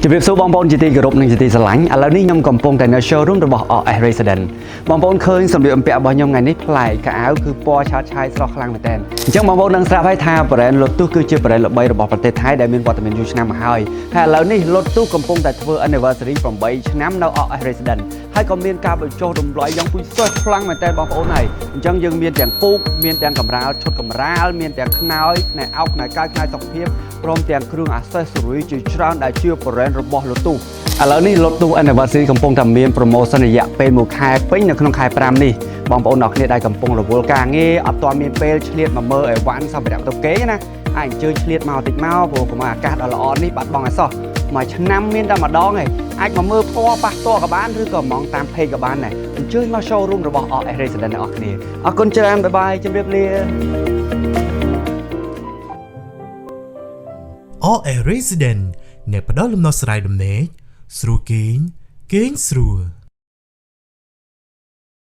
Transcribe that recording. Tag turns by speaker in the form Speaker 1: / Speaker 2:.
Speaker 1: ជំរាបសួរបងប្អូនជាទីគោរពនិងជាទីស្រឡាញ់ឥឡូវនេះខ្ញុំកំពុងតែនៅ showroom របស់ RS Resident បងប្អូនឃើញសម្លៀកបំពាក់របស់ខ្ញុំថ្ងៃនេះប្លែកកៅអៅគឺពណ៌ឆើតឆាយស្រស់ខ្លាំងមែនទែនអញ្ចឹងបងប្អូននឹងស្រាប់ហើយថា brand Lotus គឺជា brand ល្បីរបស់ប្រទេសថៃដែលមានវត្តមានយូរឆ្នាំមកហើយឥឡូវនេះ Lotus កំពុងតែធ្វើ anniversary 8ឆ្នាំនៅ RS Resident ហើយក៏មានការបញ្ចុះតម្លៃយ៉ាងពិសេសខ្លាំងមែនទែនបងប្អូនហើយអញ្ចឹងយើងមានទាំងពូកមានទាំងកម្រាលឈុតកម្រាលមានទាំងខ្នើយផ្នែកអោបផ្នែកកាយផ្នែកសុខភាពព្រមទាំងគ្រឿង accessory ជាច្រើនដែលជា brand របស់ Lotus ឥឡូវនេះ Lotus Anniversary កំពុងតែមាន promotion រយៈពេល1ខែពេញនៅក្នុងខែ5នេះបងប្អូនអ្នកគ្នាដែលកំពុងរវល់ការងារអត់ទាន់មានពេលឆ្លៀតមកមើលអីវ៉ាន់សម្រាប់ទៅគេណាអាចអញ្ជើញឆ្លៀតមកតិចមកព្រោះកុំឲ្យអាកាសដ៏ល្អនេះបាត់បង់ឲ្យសោះមួយឆ្នាំមានតែម្ដងឯងអាចមកមើលផ្ទាល់ប៉ះផ្ទាល់ក៏បានឬក៏ហ្មងតាម page ក៏បានដែរអញ្ជើញមក showroom របស់ RS Resident អ្នកគ្នាអរគុណច្រើនបាយបាយជម្រាបលា
Speaker 2: RS Resident អ្នកផ្ដល់ដំណោះស្រាយដំណេកស្រួលគេងស្រួល